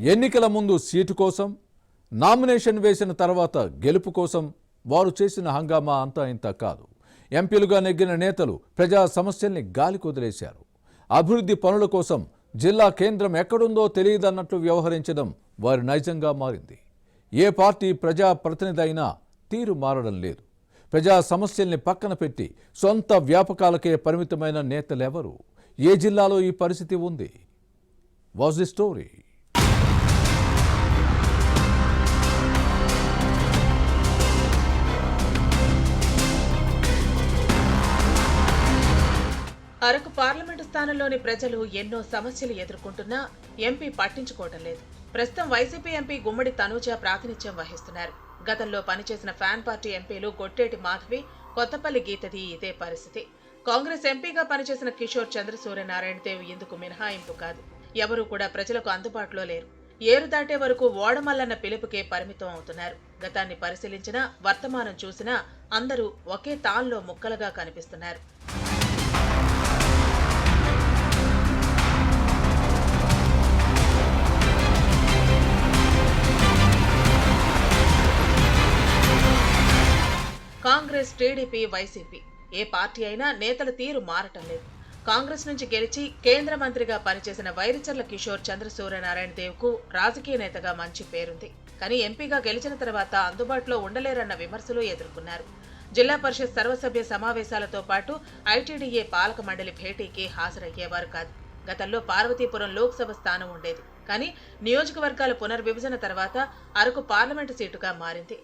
ఎన్నికల ముందు సీటు కోసం, నామినేషన్ వేసిన తర్వాత గెలుపు కోసం వారు చేసిన హంగామా అంతా ఇంత కాదు. ఎంపీలుగా నెగ్గిన నేతలు ప్రజా సమస్యల్ని గాలికొదిలేశారు. అభివృద్ధి పనుల కోసం జిల్లా కేంద్రం ఎక్కడుందో తెలియదన్నట్లు వ్యవహరించడం వారి నైజంగా మారింది. ఏ పార్టీ ప్రజా ప్రతినిధి అయినా తీరు మారడం లేదు. ప్రజా సమస్యల్ని పక్కన పెట్టి సొంత వ్యాపకాలకే పరిమితమైన నేతలెవరు? ఏ జిల్లాలో ఈ పరిస్థితి ఉంది? Was the story? Araku parliament స్థానంలోని ప్రజలు ఎన్నో సమస్యలు ఎదుర్కొంటున్నా ఎంపీ పట్టించుకోవడం లేదు. ప్రస్తుతం వైసీపీ ఎంపీ గుమ్మడి తనూజ ప్రాతినిధ్యం వహిస్తున్నారు. గతంలో పనిచేసిన ఫ్యాన్ పార్టీ ఎంపీలు గొట్టేటి మాధవి, కొత్తపల్లి గీతది ఇదే పరిస్థితి. కాంగ్రెస్ ఎంపీగా పనిచేసిన కిషోర్ చంద్ర సూర్యనారాయణ దేవ్ ఇందుకు మినహాయింపు కాదు. ఎవరూ కూడా ప్రజలకు అందుబాటులో లేరు. ఏరు దాటే వరకు ఓడమల్లన్న పిలుపుకే పరిమితం అవుతున్నారు. గతాన్ని పరిశీలించినా, వర్తమానం చూసినా అందరూ ఒకే తాన్లో ముక్కలుగా కనిపిస్తున్నారు. కాంగ్రెస్, టీడీపీ, వైసీపీ ఏ పార్టీ అయినా నేతల తీరు మారటం లేదు. కాంగ్రెస్ నుంచి గెలిచి కేంద్ర మంత్రిగా పనిచేసిన వైరిచర్ల కిషోర్ చంద్ర సూర్యనారాయణ దేవ్ కు రాజకీయ నేతగా మంచి పేరుంది. కానీ ఎంపీగా గెలిచిన తర్వాత అందుబాటులో ఉండలేరన్న విమర్శలు ఎదుర్కొన్నారు. జిల్లా పరిషత్ సర్వసభ్య సమావేశాలతో పాటు ఐటీడీఏ పాలక మండలి భేటీకి హాజరయ్యేవారు కాదు. గతంలో పార్వతీపురం లోక్సభ స్థానం ఉండేది. కానీ నియోజకవర్గాల పునర్విభజన తర్వాత అరకు పార్లమెంటు సీటుగా మారింది.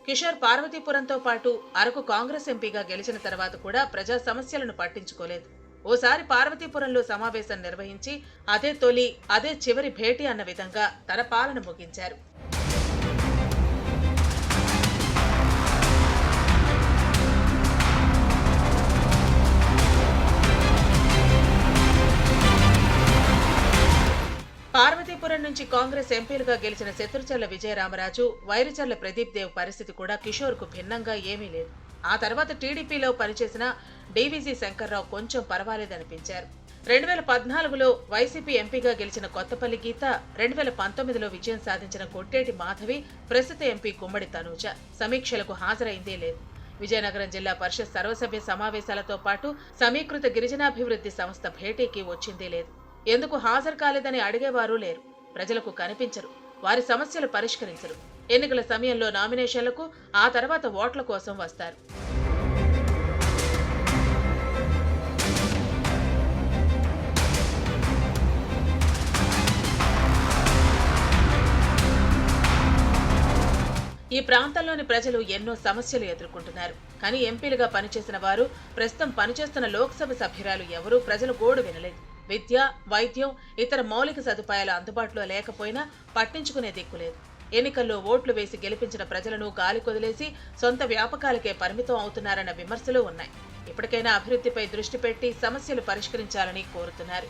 కిషోర్ పార్వతీపురంతో పాటు అరకు కాంగ్రెస్ ఎంపీగా గెలిచిన తర్వాత కూడా ప్రజా సమస్యలను పట్టించుకోలేదు. ఓసారి పార్వతీపురంలో సమావేశం నిర్వహించి అదే తొలి, అదే చివరి భేటీ అన్న విధంగా తన పాలన ముగించారు. పార్వతీపురం నుంచి కాంగ్రెస్ ఎంపీలుగా గెలిచిన శత్రుచర్ల విజయరామరాజు, వైరిచర్ల ప్రదీప్ దేవ్ పరిస్థితి కూడా కిషోర్ కు భిన్నంగా ఏమీ లేదు. ఆ తర్వాత టీడీపీలో పనిచేసిన డీవీజీ శంకర్రావు కొంచెం పర్వాలేదనిపించారు. 2014లో వైసీపీ ఎంపీగా గెలిచిన కొత్తపల్లి గీత, 2019లో విజయం సాధించిన గొట్టేటి మాధవి, ప్రస్తుత ఎంపీ గుమ్మడి తనూజ సమీక్షలకు హాజరైందే లేదు. విజయనగరం జిల్లా పరిషత్ సర్వసభ్య సమావేశాలతో పాటు సమీకృత గిరిజనాభివృద్ధి సంస్థ భేటీకి వచ్చిందే లేదు. ఎందుకు హాజరు కాలేదని అడిగేవారు లేరు. ప్రజలకు కనిపించరు. వారి సమస్యలు పరిష్కరించరు. ఎన్నికల సమయంలో నామినేషన్లకు, ఆ తర్వాత ఓట్ల కోసం వస్తారు. ఈ ప్రాంతంలోని ప్రజలు ఎన్నో సమస్యలు ఎదుర్కొంటున్నారు. కానీ ఎంపీలుగా పనిచేసిన వారు, ప్రస్తుతం పనిచేస్తున్న లోక్సభ సభ్యురాలు ఎవరూ ప్రజల గోడు వినలేదు. విద్య, వైద్యం, ఇతర మౌలిక సదుపాయాలు అందుబాటులో లేకపోయినా పట్టించుకునే దిక్కులేదు. ఎన్నికల్లో ఓట్లు వేసి గెలిపించిన ప్రజలను గాలి కొదిలేసి సొంత వ్యాపకాలకే పరిమితం అవుతున్నారన్న విమర్శలు ఉన్నాయి. ఇప్పటికైనా అభివృద్ధిపై దృష్టి పెట్టి సమస్యలు పరిష్కరించాలని కోరుతున్నారు.